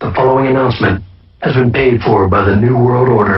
The following announcement has been paid for by the New World Order.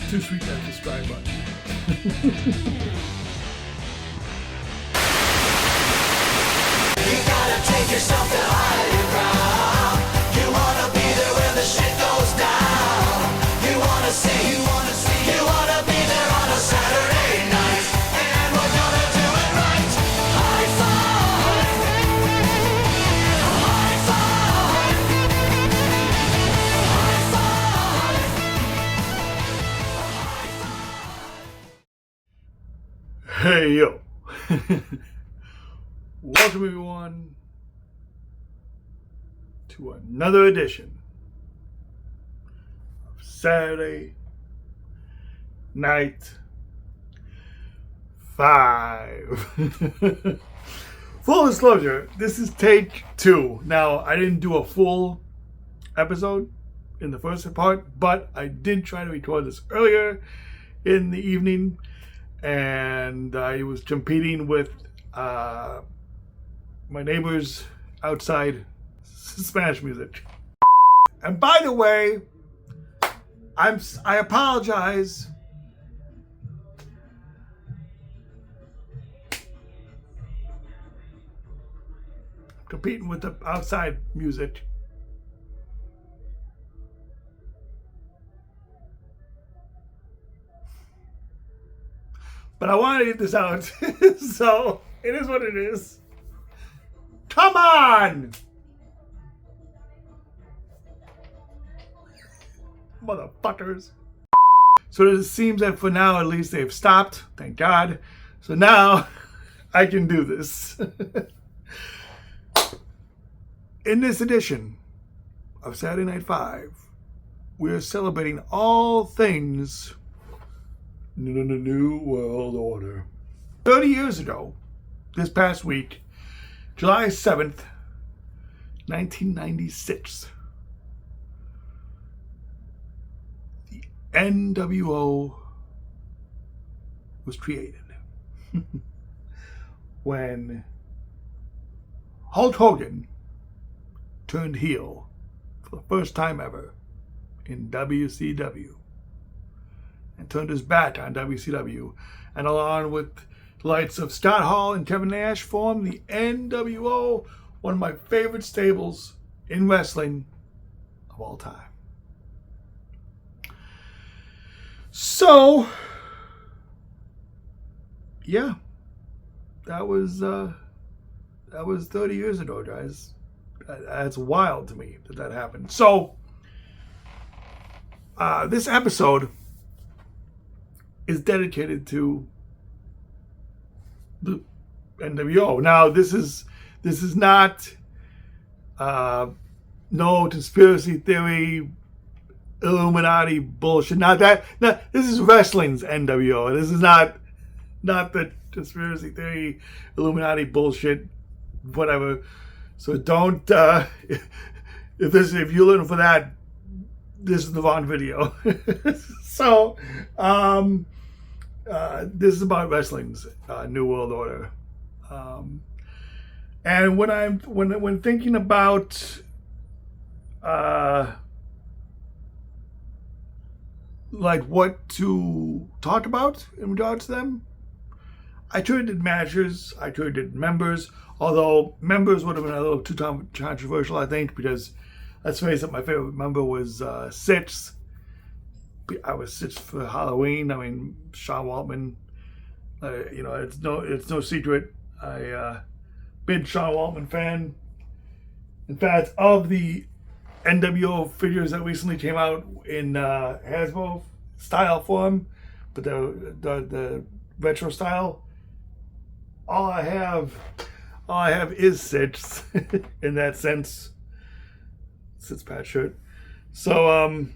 Too sweet to have to stride button. You gotta take yourself to higher ground. You wanna be there when the shit goes down. You wanna see, you wanna be there on a Saturday night. And we're gonna do it right. High five. High five. High five. Hey yo. Welcome everyone to another edition of Saturday Night 5. Full disclosure, this is take 2. Now, I didn't do a full episode in the first part, but I did try to record this earlier in the evening, and I was competing with my neighbors outside Spanish music. And by the way, I apologize. Competing with the outside music. But I want to get this out. So it is what it is. Come on! Motherfuckers. So it seems that for now, at least, they've stopped. Thank God. So now I can do this. In this edition of Saturday Night 5, we're celebrating all things New World Order. 30 years ago, this past week, July 7th, 1996, the nWo was created. When Hulk Hogan turned heel for the first time ever in WCW and turned his back on WCW, and along with the likes of Scott Hall and Kevin Nash formed the nWo, one of my favorite stables in wrestling of all time. So, yeah, that was 30 years ago, guys. That's wild to me that happened. So, this episode is dedicated to the nWo. Now, this is not no conspiracy theory, Illuminati bullshit. Not that. No, this is wrestling's nWo. This is not the conspiracy theory, Illuminati bullshit, whatever. So don't. If you're looking for that, this is the wrong video. So, this is about wrestling's New World Order, and when thinking about like what to talk about in regards to them, I turned to managers, I turned to members. Although members would have been a little too controversial, I think, because let's face it, my favorite member was Six. I was Six for Halloween. I mean, Sean Waltman. It's no secret. I big Sean Waltman fan. In fact, of the nWo figures that recently came out in Hasbro style form, but the retro style, all I have is Six in that sense. Sits Pat shirt. So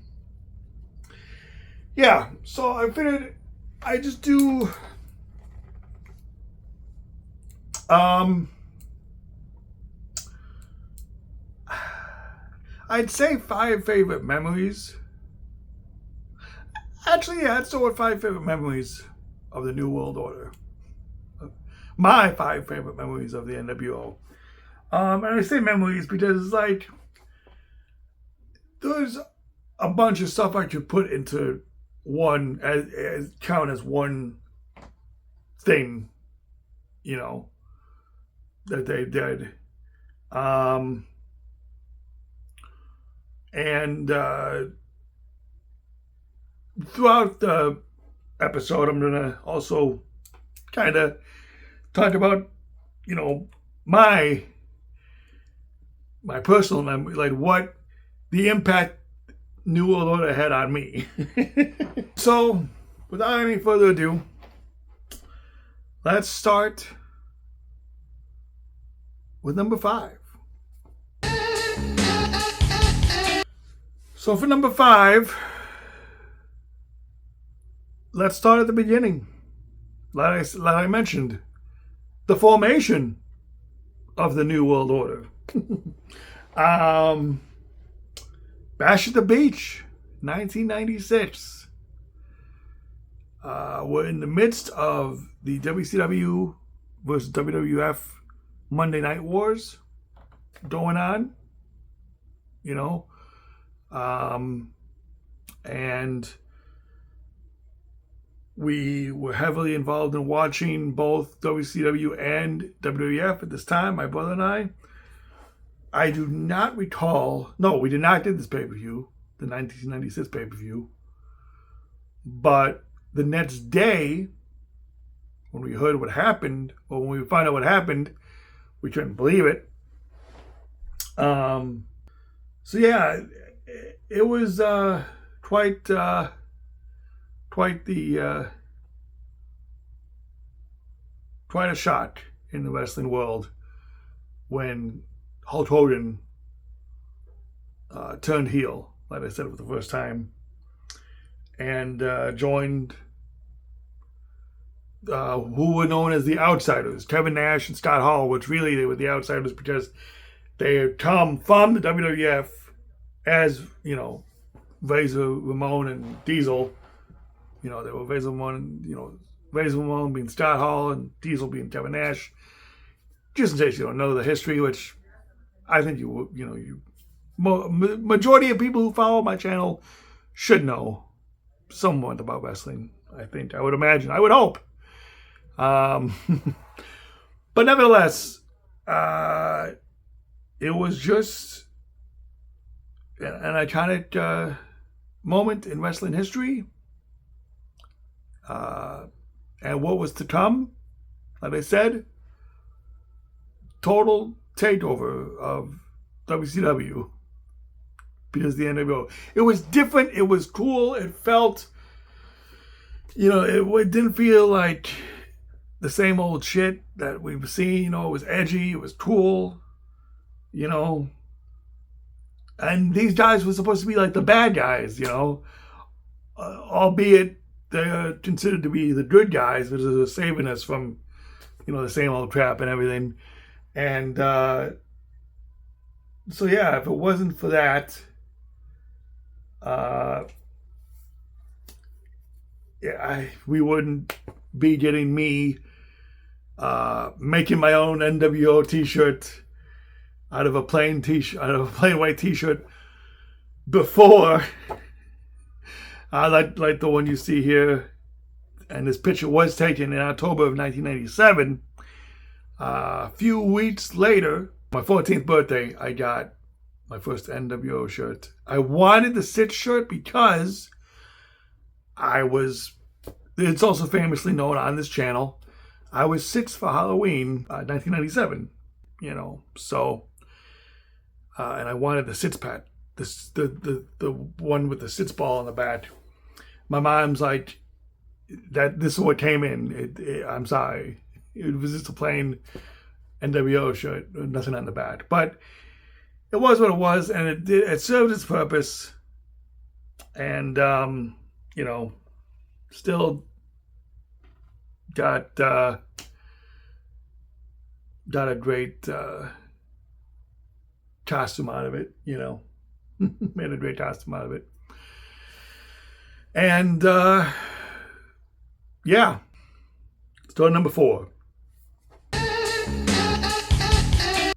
yeah. So I figured I just do I'd say 5 favorite memories. Actually, yeah, let's start with 5 favorite memories of the New World Order. My 5 favorite memories of the NWO. And I say memories because, like, there's a bunch of stuff I could put into one, as count as one thing, you know, that they did. And throughout the episode, I'm gonna also kind of talk about, you know, my personal memory, like what the impact New World Order had on me. So, without any further ado, let's start with number 5. So for number 5, let's start at the beginning. Like I mentioned, the formation of the New World Order. Bash at the Beach, 1996. We're in the midst of the WCW versus WWF Monday Night Wars going on, you know, and we were heavily involved in watching both WCW and WWF at this time, my brother and I. I do not recall, no, we did not get this pay-per-view, the 1996 pay-per-view, but the next day, when we heard what happened, or when we found out what happened, we couldn't believe it. So yeah, it was quite the quite a shock in the wrestling world when Hulk Hogan turned heel, like I said, for the first time, and joined who were known as the Outsiders, Kevin Nash and Scott Hall, which really they were the Outsiders because they had come from the WWF as, you know, Razor Ramon and Diesel. You know, they were Razor Ramon and, you know, Razor Ramon being Scott Hall and Diesel being Kevin Nash. Just in case you don't know the history, which I think majority of people who follow my channel should know somewhat about wrestling. I think, I would imagine, I would hope. But nevertheless, it was just an iconic moment in wrestling history. And what was to come, like I said, total takeover of WCW because the NWO. It was different. It was cool. It felt, you know, it didn't feel like the same old shit that we've seen. You know, it was edgy. It was cool. You know, and these guys were supposed to be like the bad guys. You know, albeit they're considered to be the good guys, which is saving us from, you know, the same old crap and everything. And so yeah, if it wasn't for that, we wouldn't be getting me making my own NWO T-shirt out of a plain white T-shirt before, like the one you see here. And this picture was taken in October of 1997. A few weeks later, my 14th birthday, I got my first NWO shirt. I wanted the Sitz shirt because it's also famously known on this channel, I was 6 for Halloween, 1997, you know, so, and I wanted the Sitz pat, the one with the Sitz ball on the back. My mom's like, this is what came in. I'm sorry. It was just a plain NWO shirt, nothing on the back. But it was what it was, and it served its purpose. And you know, still got a great costume out of it. You know, made a great costume out of it. And yeah, story number 4.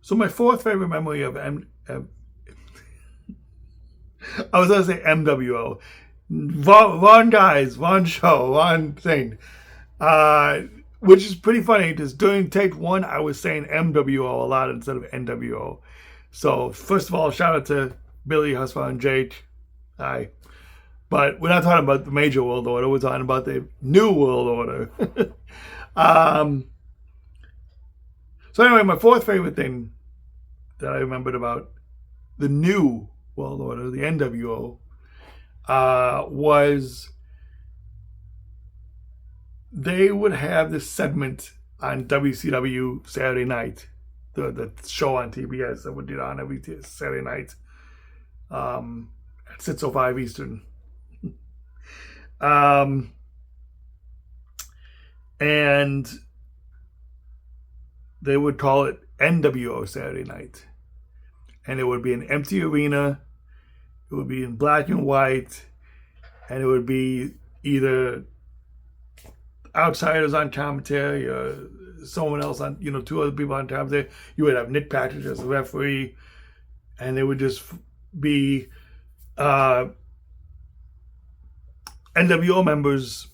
So my 4th favorite memory of I was going to say MWO. Wrong guys, wrong show, wrong thing. Which is pretty funny because during take 1, I was saying MWO a lot instead of nWo. So first of all, shout out to Billy, Husfar, and Jake. Hi. But we're not talking about the major world order. We're talking about the new world order. So anyway, my 4th favorite thing that I remembered about the new world order, the nWo, was they would have this segment on WCW Saturday night, the show on TBS that would do it on every Saturday night at 6:05 Eastern. And they would call it nWo Saturday night. And it would be an empty arena. It would be in black and white. And it would be either outsiders on commentary or someone else on, 2 other people on commentary. You would have Nick Patrick as the referee. And it would just be nWo members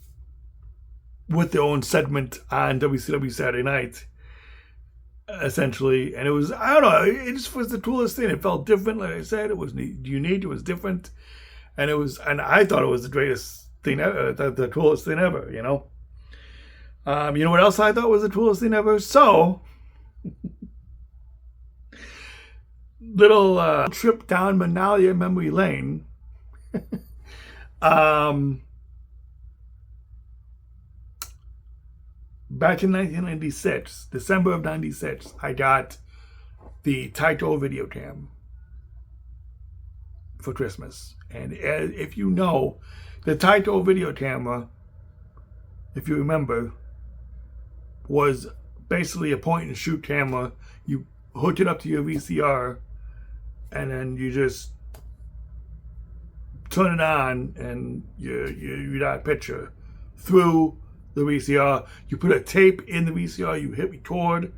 with their own segment on WCW Saturday night, essentially. And it was, I don't know, it just was the coolest thing. It felt different, like I said. It was unique, it was different. And I thought it was the greatest thing ever, the coolest thing ever, You know what else I thought was the coolest thing ever? So, little trip down Manalia memory lane. Back in 1996, December of 96, I got the Taito video cam for Christmas. And if you know, the Taito video camera, if you remember, was basically a point and shoot camera. You hook it up to your VCR and then you just turn it on and you got a picture through the VCR. You put a tape in the VCR, you hit record,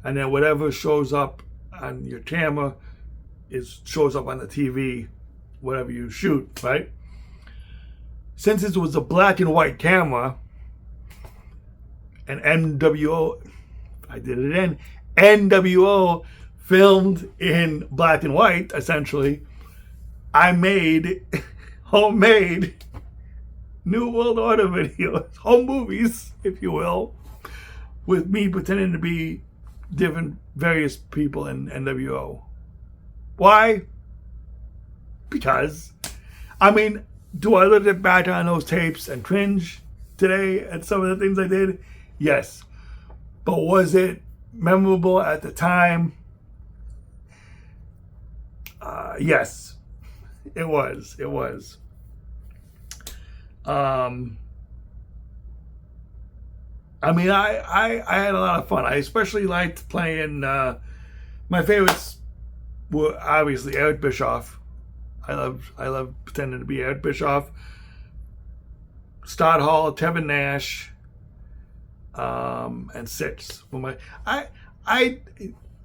and then whatever shows up on your camera shows up on the TV, whatever you shoot, right? Since it was a black and white camera, and nWo, I did it again, nWo filmed in black and white, essentially, I made homemade New World Order videos, home movies, if you will, with me pretending to be different, various people in nWo. Why? Because, do I look back on those tapes and cringe today at some of the things I did? Yes. But was it memorable at the time? Yes. It was. I had a lot of fun. I especially liked playing, my favorites were obviously Eric Bischoff. I love pretending to be Eric Bischoff. Stott Hall, Tevin Nash, and Six.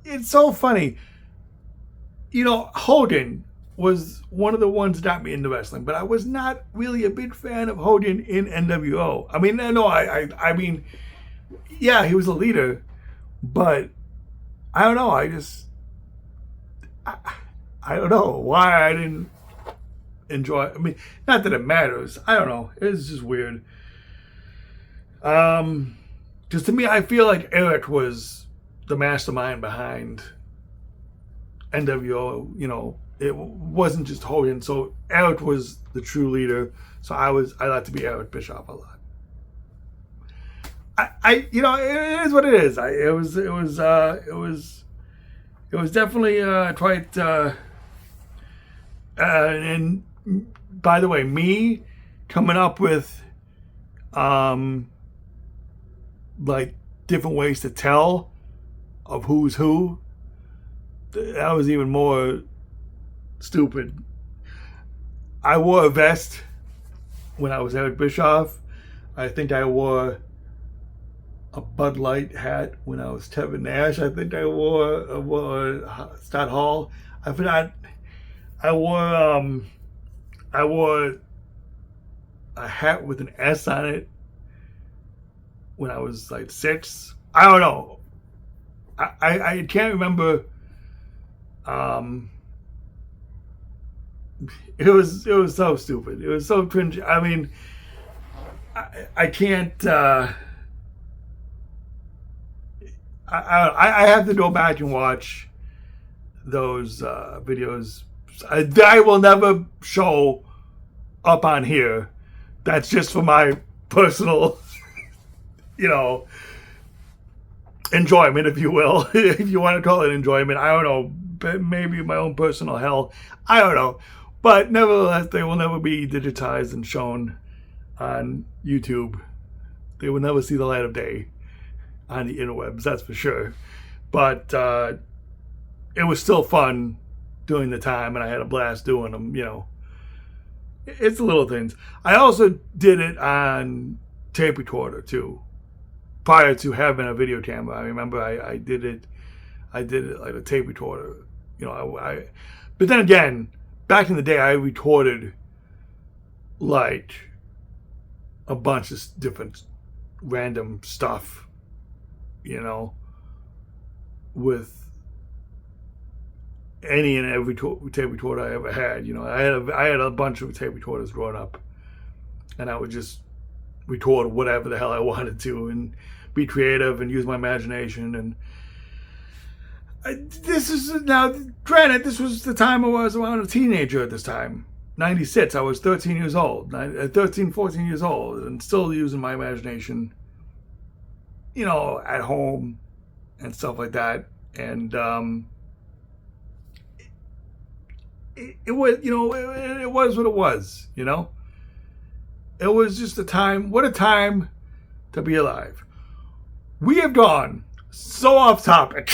It's so funny. Hogan was one of the ones that got me into wrestling, but I was not really a big fan of Hogan in nWo. Yeah, he was a leader, but I don't know. I don't know why I didn't enjoy it. Not that it matters. I don't know. It's just weird. Because to me, I feel like Eric was the mastermind behind nWo. It wasn't just Hogan. So Eric was the true leader. So I like to be Eric Bischoff a lot. it is what it is. It it was definitely quite. And by the way, me coming up with like different ways to tell of who's who, that was even more stupid. I wore a vest when I was Eric Bischoff. I think I wore a Bud Light hat when I was Tevin Nash. I think I wore Scott Hall. I forgot. I wore a hat with an S on it when I was like 6. I don't know. I can't remember. It was so stupid. It was so cringe. I mean, I can't. I have to go back and watch those videos. I will never show up on here. That's just for my personal, enjoyment, if you will. If you want to call it enjoyment, I don't know. Maybe my own personal hell. I don't know. But nevertheless, they will never be digitized and shown on YouTube. They will never see the light of day on the interwebs, that's for sure. But it was still fun doing the time, and I had a blast doing them, It's the little things. I also did it on tape recorder, too, prior to having a video camera. I remember I did it like a tape recorder. But then again, back in the day, I recorded like a bunch of different random stuff, with any and every tape recorder I ever had. I had a bunch of tape recorders growing up, and I would just record whatever the hell I wanted to and be creative and use my imagination. And this is now, granted, this was the time I was around a teenager at this time. 96, I was 13 years old, 14 years old, and still using my imagination, at home and stuff like that. And it was, it was what it was, It was just a time, what a time to be alive. We have gone so off topic.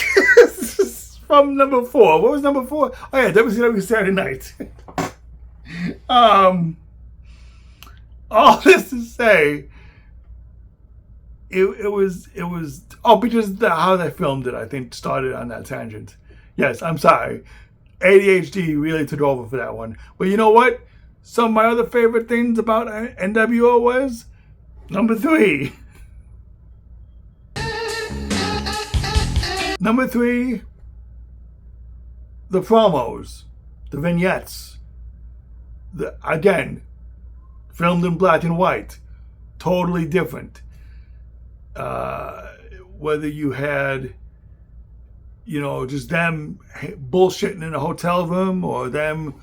From number 4. What was number 4? Oh yeah, WCW Saturday Night. All this to say, it was because how they filmed it, I think, started on that tangent. Yes, I'm sorry. ADHD really took over for that one. But you know what? Some of my other favorite things about nWo was number 3. Number 3, the promos, the vignettes. Again, filmed in black and white, totally different. Whether you had, just them bullshitting in a hotel room, or them,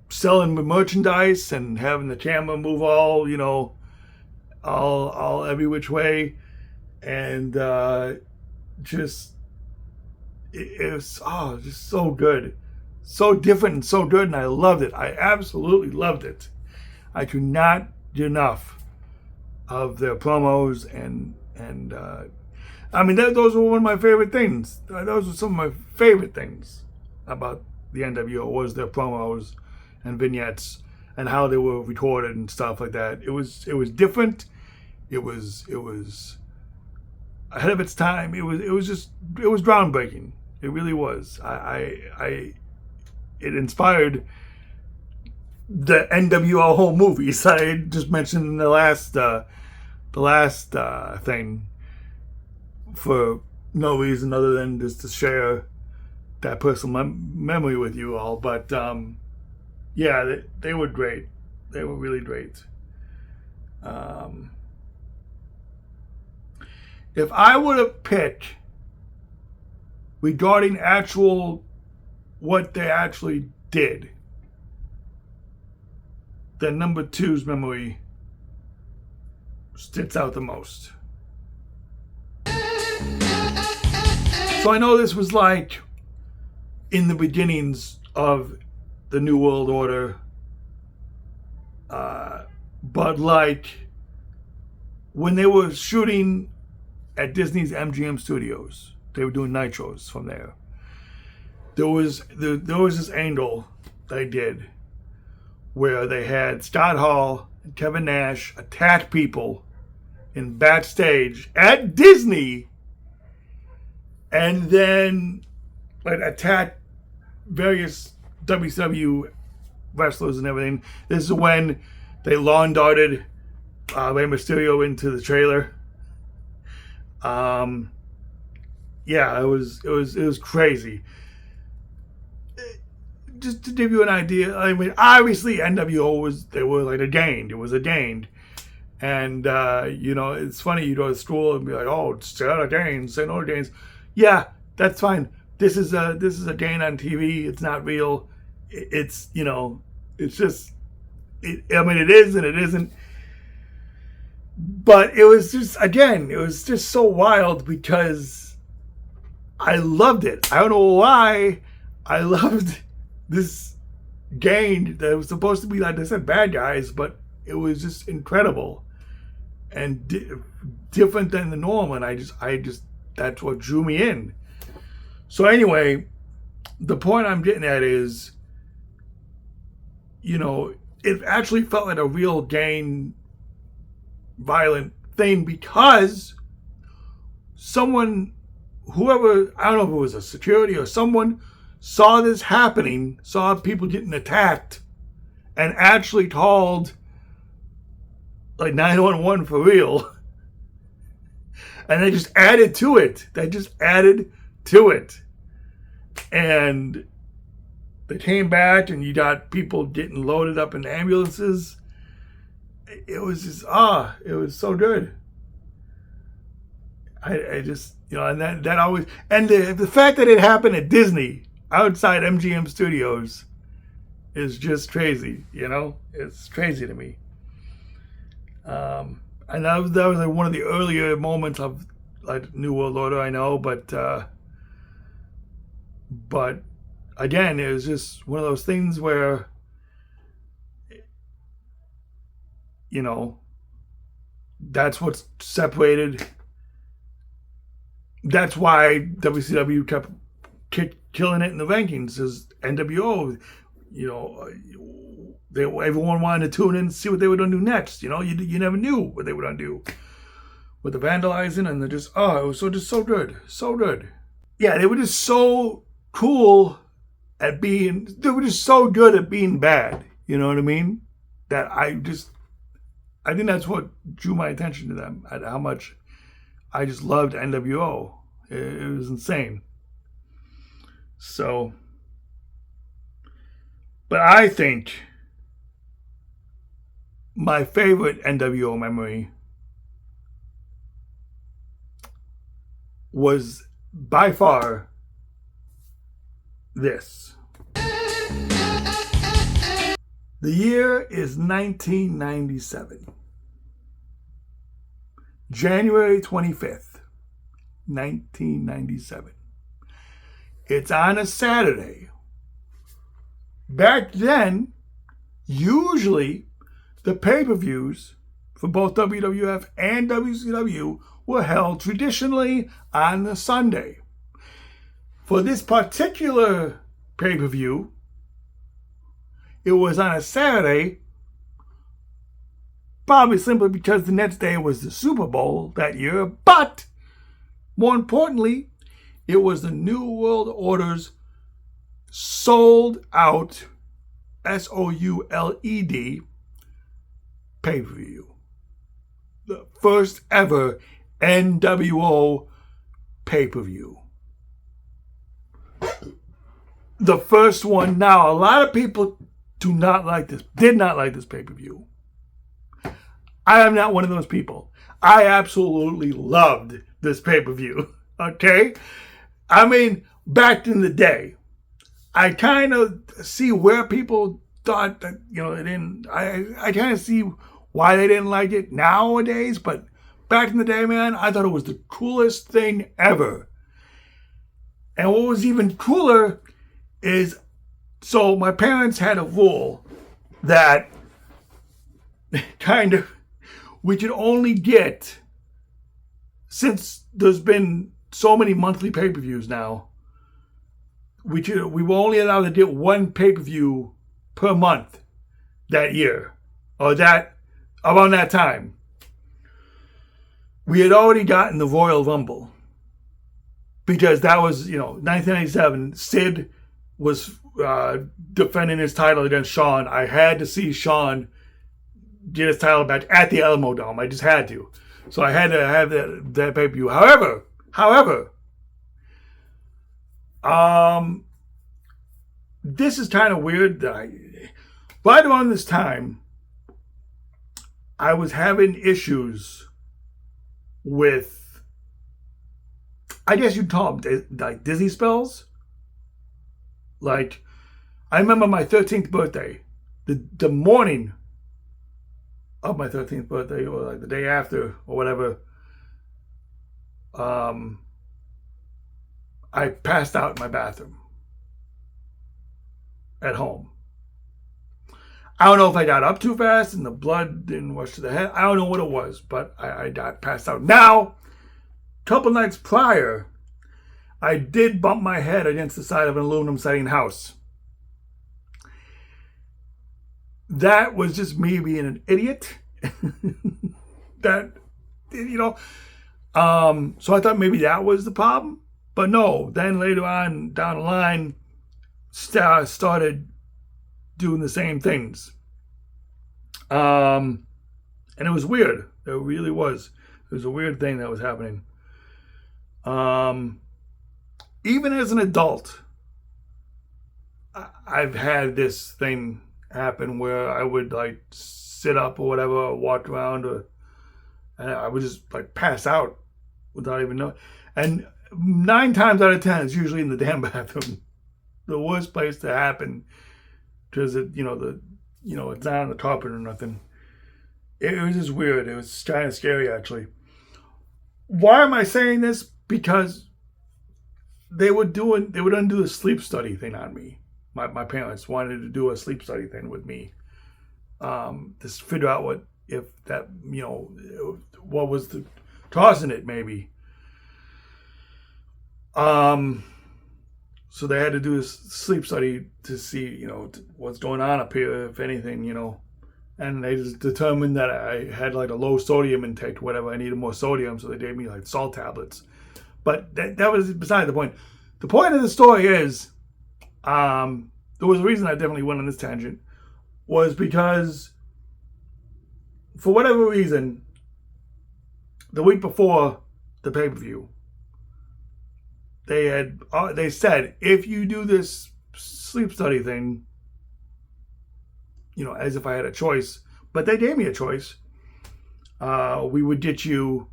selling merchandise and having the camera move all every which way, and just it was just so good, so different and so good, and I loved it. I absolutely loved it. I could not get enough of their promos, and I mean, those were one of my favorite things. Those were some of my favorite things about the nWo, was their promos and vignettes and how they were recorded and stuff like that. It was different. It was ahead of its time. It was groundbreaking. It really was. It inspired the nWo whole movies I just mentioned in the last thing, for no reason other than just to share that personal memory with you all. But yeah, they were great. They were really great. If I were to pick regarding what they actually did, then number 2's memory sticks out the most. So I know this was like in the beginnings of the New World Order, but like when they were shooting at Disney's MGM Studios, they were doing nitros from there. There was this angle they did where they had Scott Hall and Kevin Nash attack people in backstage at Disney, and then like attack various WCW wrestlers and everything. This is when they lawn darted Rey Mysterio into the trailer. Yeah, it was crazy. Just to give you an idea, I mean, obviously nWo they were like ordained. It was ordained. And, you know, it's funny, you go to school and be like, oh, St. Ordained, St. Ordained. Yeah, that's fine. This is ordained on TV. It's not real. It's, you know, it's just, I mean, it is and it isn't. But it was just, again, it was just so wild because I loved it. I don't know why I loved this gang that was supposed to be, like I said, bad guys, but it was just incredible and different than the norm. And I just, that's what drew me in. So anyway, the point I'm getting at is, you know, it actually felt like a real gang violent thing because whoever, I don't know if it was a security or someone, saw this happening, saw people getting attacked, and actually called like 911 for real. And they just added to it. And they came back and you got people getting loaded up in ambulances. It was just, it was so good. I just, you know, and that always, and the fact that it happened at Disney, outside MGM Studios, is just crazy, you know? It's crazy to me. And that was like one of the earlier moments of like New World Order, I know, but again, it was just one of those things where, you know, that's what's separated. That's why WCW kept killing it in the rankings, is nWo, you know, everyone wanted to tune in and see what they were going to do next. You know, you never knew what they were going to do with the vandalizing, and they're just, it was just so good. Yeah, they were just so cool at being, they were just so good at being bad. You know what I mean? That I think that's what drew my attention to them, at how much I just loved nWo. It was insane. So, but I think my favorite nWo memory was by far this. The year is 1997. January 25th, 1997. It's on a Saturday. Back then, usually the pay-per-views for both WWF and WCW were held traditionally on a Sunday. For this particular pay-per-view, it was on a Saturday, probably simply because the next day was the Super Bowl that year, but more importantly, it was the New World Order's sold out, SOULED, pay-per-view. The first ever nWo pay-per-view. The first one. Now, a lot of people did not like this pay-per-view. I am not one of those people. I absolutely loved this pay-per-view. Okay? I mean, back in the day, I kind of see where people thought that, you know, they didn't, I kind of see why they didn't like it nowadays, but back in the day, man, I thought it was the coolest thing ever. And what was even cooler is, so my parents had a rule that kind of, we could only get, since there's been so many monthly pay-per-views now, we were only allowed to get one pay-per-view per month that year, or that around that time. We had already gotten the Royal Rumble, because that was, 1997. Sid was defending his title against Shawn. I had to see Shawn get his title back at the Alamo Dome. I just had to. So I had to have that pay-per-view. However, this is kind of weird. Right around this time, I was having issues with, I guess you'd call them like dizzy spells. Like, I remember my 13th birthday, the morning of my 13th birthday, or like the day after, or whatever, I passed out in my bathroom at home. I don't know if I got up too fast and the blood didn't rush to the head. I don't know what it was, but I got passed out. Now, a couple nights prior, I did bump my head against the side of an aluminum siding house. That was just me being an idiot. So I thought maybe that was the problem. But no, then later on down the line, started doing the same things. And it was weird. It really was. It was a weird thing that was happening. Even as an adult, I've had this thing happen where I would like sit up or whatever, or walk around, and I would just like pass out without even knowing. And 9 times out of 10, it's usually in the damn bathroom. The worst place to happen, because it's not on the carpet or nothing. It was just weird. It was kind of scary, actually. Why am I saying this? Because they would undo the sleep study thing on me. My parents wanted to do a sleep study thing with me, to figure out what was the causing it, maybe. So they had to do a sleep study to see, what's going on up here, if anything, and they just determined that I had like a low sodium intake, whatever. I needed more sodium, so they gave me like salt tablets. But that was beside the point. The point of the story is, there was a reason I definitely went on this tangent, was because for whatever reason, the week before the pay-per-view, they said, if you do this sleep study thing, as if I had a choice, but they gave me a choice, we would get you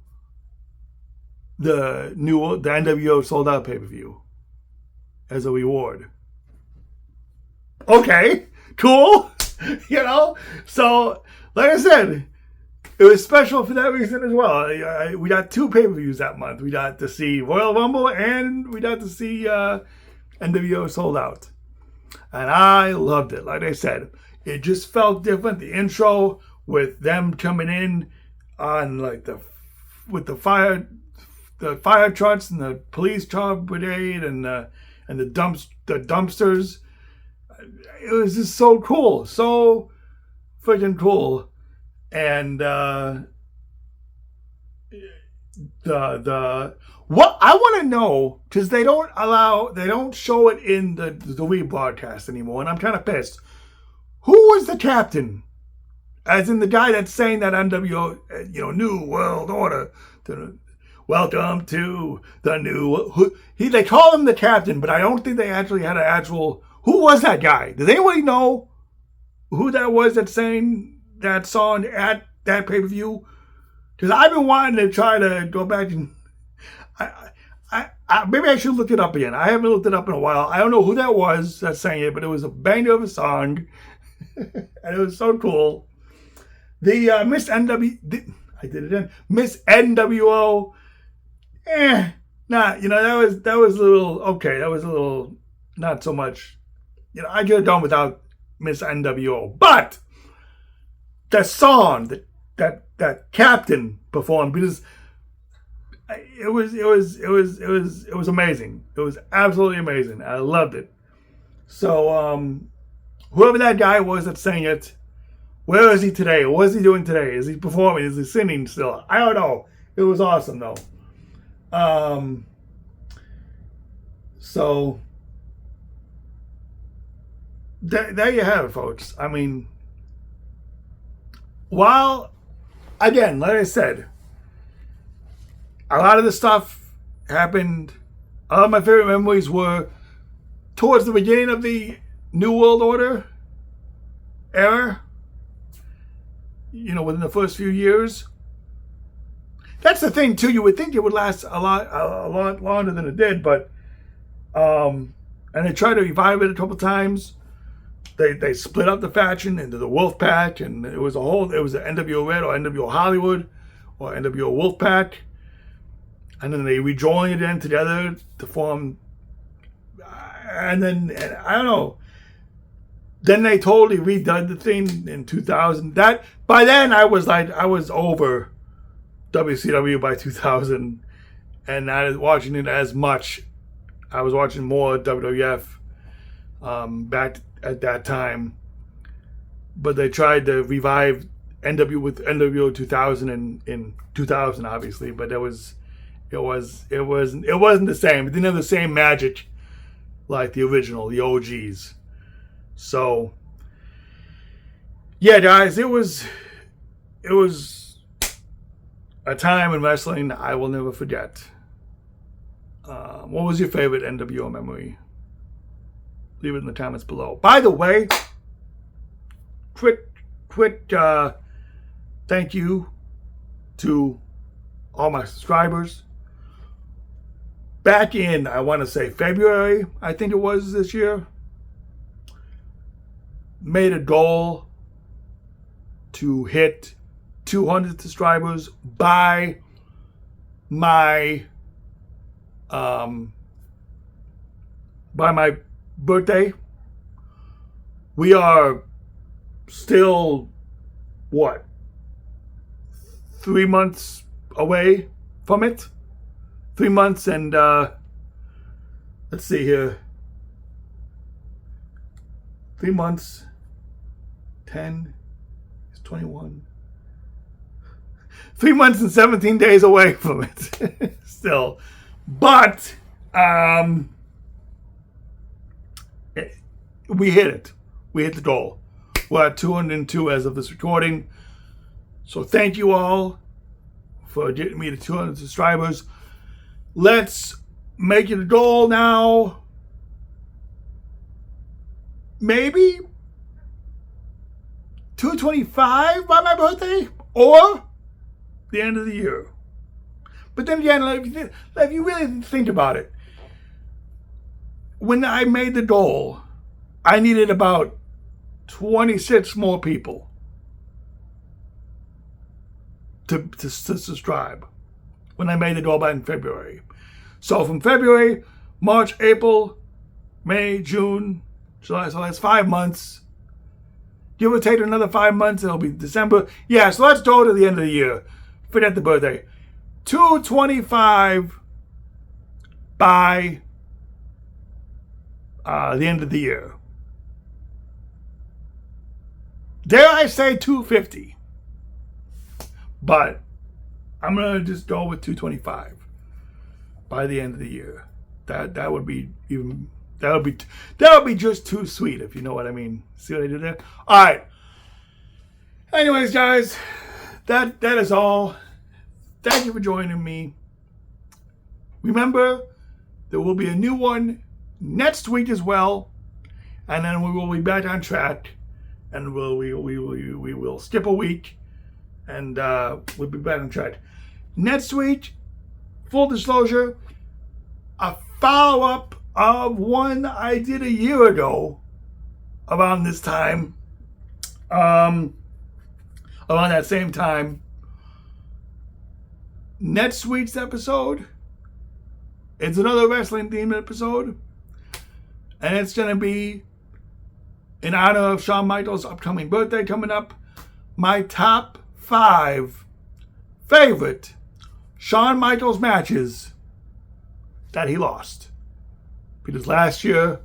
the nWo sold out pay-per-view as a reward. Okay, cool. So like I said, it was special for that reason as well. We got 2 pay-per-views that month. We got to see Royal Rumble, and we got to see nWo sold out. And I loved it. Like I said, it just felt different. The intro with them coming in on like with the fire trucks and the police car brigade and the dumpsters. It was just so cool, so freaking cool. And what I want to know, because they don't show it in the rebroadcast anymore, and I'm kind of pissed. Who was the captain? As in the guy that's saying that nWo, New World Order, welcome to the new. They call him the captain, but I don't think they actually had an actual. Who was that guy? Does anybody know who that was that's saying that song at that pay-per-view? Because I've been wanting to try to go back and maybe I should look it up again. I haven't looked it up in a while. I don't know who that was that sang it, but it was a banger of a song, and it was so cool. The Miss NWO, Nah, that was a little okay. That was a little not so much. I could have done without Miss nWo, but the song that Captain performed, because it was amazing. It was absolutely amazing. I loved it. So whoever that guy was that sang it, where is he today? What is he doing today? Is he performing? Is he singing still? I don't know. It was awesome though. So there you have it, folks. I mean, while, again, like I said, a lot of the stuff happened. A lot of my favorite memories were towards the beginning of the New World Order era. Within the first few years. That's the thing too. You would think it would last a lot longer than it did, but and they tried to revive it a couple times. They split up the faction into the Wolf Pack, and it was the NWO Red or NWO Hollywood or NWO Wolf Pack, and then they rejoined again together to form. And then I don't know. Then they totally redone the thing in 2000. That by then I was over WCW by 2000, and I was watching it as much. I was watching more WWF back at that time. But they tried to revive NWO 2000 in 2000, obviously. But it wasn't the same. It didn't have the same magic like the original, the OGs. So, yeah, guys, it was a time in wrestling I will never forget. What was your favorite NWO memory? Leave it in the comments below. By the way, quick thank you to all my subscribers. Back in, I want to say February, I think it was this year, made a goal to hit 200 subscribers by my birthday. We are still 3 months away from it. 3 months and let's see here. 3 months, 10 is 21. 3 months and 17 days away from it still. But we hit it. We hit the goal. We're at 202 as of this recording. So thank you all for getting me to 200 subscribers. Let's make it a goal now. Maybe 225 by my birthday or the end of the year. But then again, if you really think about it, when I made the goal, I needed about 26 more people to subscribe when I made the goal back in February. So from February, March, April, May, June, July, so that's 5 months. Give or take another 5 months, it'll be December. Yeah, so let's go to the end of the year. Forget the birthday. 225 by the end of the year. Dare I say 250? But I'm gonna just go with 225 by the end of the year. That would be just too sweet, if you know what I mean. See what I did there? All right. Anyways, guys, that is all. Thank you for joining me. Remember, there will be a new one next week as well, and then we will be back on track, and we will skip a week, and we'll be back on track. Next week, full disclosure, a follow-up of one I did a year ago around this time, around that same time. Next week's episode It's another wrestling themed episode. And it's going to be in honor of Shawn Michaels' upcoming birthday coming up. My top 5 favorite Shawn Michaels matches that he lost. Because last year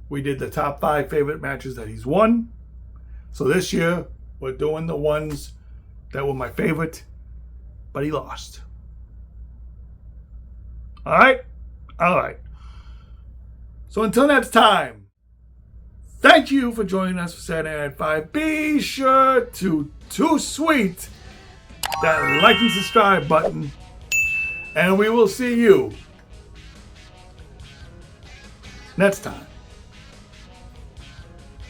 we did the top 5 favorite matches that he's won. So this year we're doing the ones that were my favorite, but he lost. Alright? Alright. So until next time, thank you for joining us for Saturday Night 5. Be sure to sweet that like and subscribe button. And we will see you next time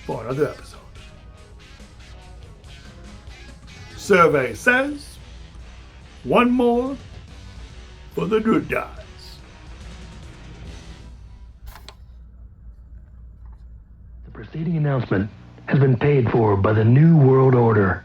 for another episode. Survey says, one more for the good guys. The preceding announcement has been paid for by the New World Order.